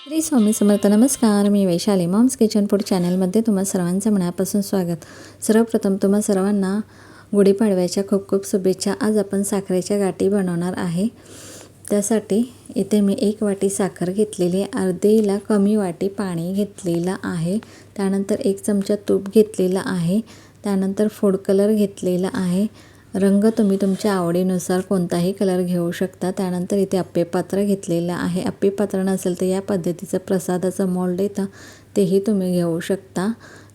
श्री स्वामी समर्थ. नमस्कार, मी Vaishali. Moms kitchen food चॅनलमध्ये तुम्हा सर्वांचं मनापासून स्वागत. सर्वप्रथम तुम्हा सर्वांना गुढीपाडव्याच्या खूप खूप शुभेच्छा. आज आपण साखरेच्या गाठी बनवणार आहे. त्यासाठी इथे मी 1 वाटी साखर घेतलेली आहे, अर्धीला कमी वाटी पाणी घेतलेलं आहे, त्यानंतर 1 चमचा तूप घेतलेला आहे, त्यानंतर फूड कलर घेतलेला आहे. रंग तुम्ही तुमच्या आवडीनुसार कोणताही कलर घेऊ शकता. त्यानंतर इथे अप्पेपात्र घेतलेलं आहे. अप्पेपात्र नसेल तर या पद्धतीचं प्रसादाचं मोल्ड येतं, तेही तुम्ही घेऊ शकता.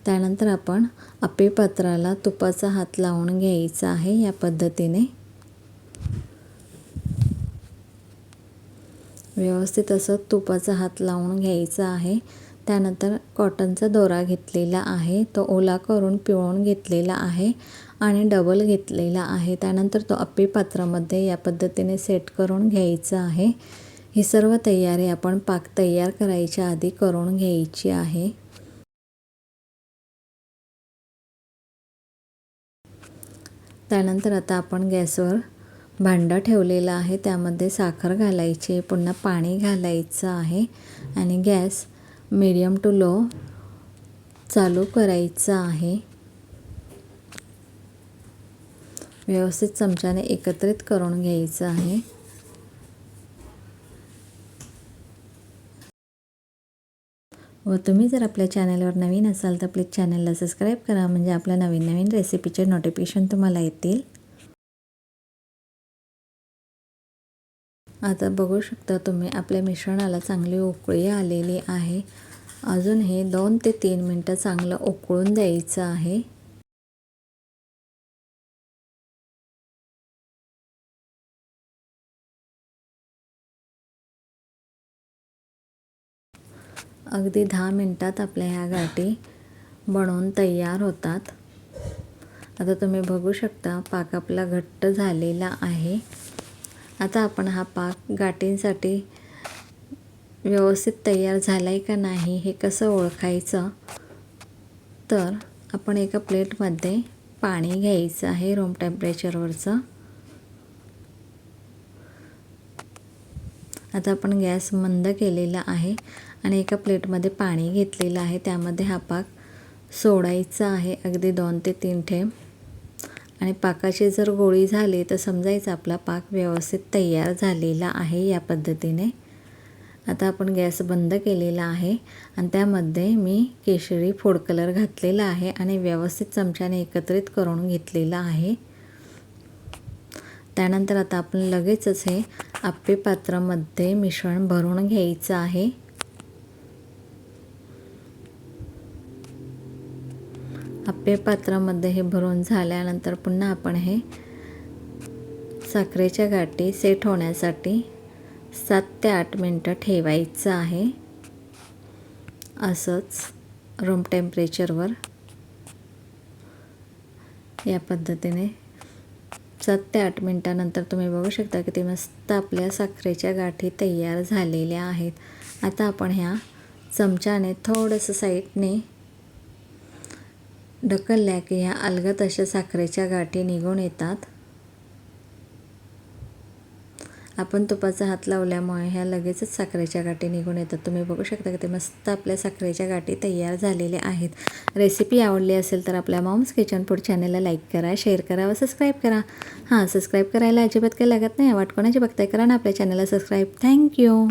त्यानंतर आपण अप्पेपात्राला तुपाचा हात लावून घ्यायचा आहे. या पद्धतीने व्यवस्थित असं तुपाचा हात लावून घ्यायचा आहे. त्यानंतर कॉटनचा दोरा घेतलेला आहे, तो ओला करून पिळून घेतलेला आहे आणि डबल घेतलेला आहे. त्यानंतर तो अप्पेपात्रामध्ये या पद्धतीने सेट करून घ्यायचा आहे. ही सर्व तयारी आपण पाक तयार करायच्या आधी करून घ्यायची आहे. त्यानंतर आता आपण गॅसवर भांडं ठेवलेलं आहे, त्यामध्ये साखर घालायची, पुन्हा पाणी घालायचं आहे आणि गॅस मीडियम टू लो चालू करायचा आहे. व्यवस्थित चमच्याने एकत्रित करून घ्यायचं आहे. व तुम्ही जर आपल्या चॅनलवर नवीन असाल तर प्लीज चॅनलला सबस्क्राईब करा, म्हणजे आपल्या नवीन रेसिपीचे नोटिफिकेशन तुम्हाला येतील. आता बघू शकता तुम्ही, आपल्या मिश्रणाला चांगली उकळी आलेली आहे. अजून हे 2 ते 3 मिनटं चांगलं उकळून द्यायचं आहे. अगदी 10 मिनटात आपल्या ह्या गाठी बनवून तयार होतात. आता तुम्ही बघू शकता पाक आपला घट्ट झालेला आहे. आता आपण हा पाक गाठींसाठी व्यवस्थित तयार झाला आहे का नाही हे कसं ओळखायचं, तर आपण एका प्लेटमध्ये पाणी घ्यायचं आहे रूम टेम्परेचरवरचं. आता आपण गॅस मंद केलेला आहे आणि एका प्लेटमध्ये पाणी घेतलेलं आहे, त्यामध्ये हा पाक सोडायचा आहे, अगदी 2 ते 3 थेंब. आणि पाकाची जर गोळी झाली तर समजायचं आपला पाक व्यवस्थित तयार झालेला आहे. या पद्धतीने आता आपण गॅस बंद केलेला आहे आणि त्यामध्ये मी केशरी फूड कलर घातलेला आहे आणि व्यवस्थित चमच्याने एकत्रित करून घेतलेला आहे. त्यानंतर आता आपण लगेचच हे अप्पेपात्रामध्ये मिश्रण भरून घ्यायचं आहे. अप्पेपात्रामध्ये हे भरून झाल्यानंतर पुन्हा आपण हे साखरेच्या गाठी सेट होण्यासाठी 7 ते 8 मिनटं ठेवायचं आहे, असंच रूम टेम्परेचरवर. या पद्धतीने 7 ते 8 मिनटानंतर तुम्ही बघू शकता की ते मस्त आपल्या साखरेच्या गाठी तयार झालेल्या आहेत. आता आपण ह्या चमच्याने थोडंसं साईडने ढकलल्या की ह्या अलगद अशा साखरेच्या गाठी निघून येतात. आपण तुपाचा हात लावल्यामुळे ह्या लगेचच साखरेच्या गाठी निघून येतात. तुम्ही बघू शकता की ते मस्त आपल्या साखरेच्या गाठी तयार झालेल्या आहेत. रेसिपी आवडली असेल तर आपल्या मॉम्स किचन फूड चॅनलला लाईक करा, शेअर करा व सबस्क्राईब करा. सबस्क्राईब करायला अजिबात काही लागत नाही. वाट कोणाची बघताय, करा ना आपल्या चॅनलला सबस्क्राईब. थँक्यू.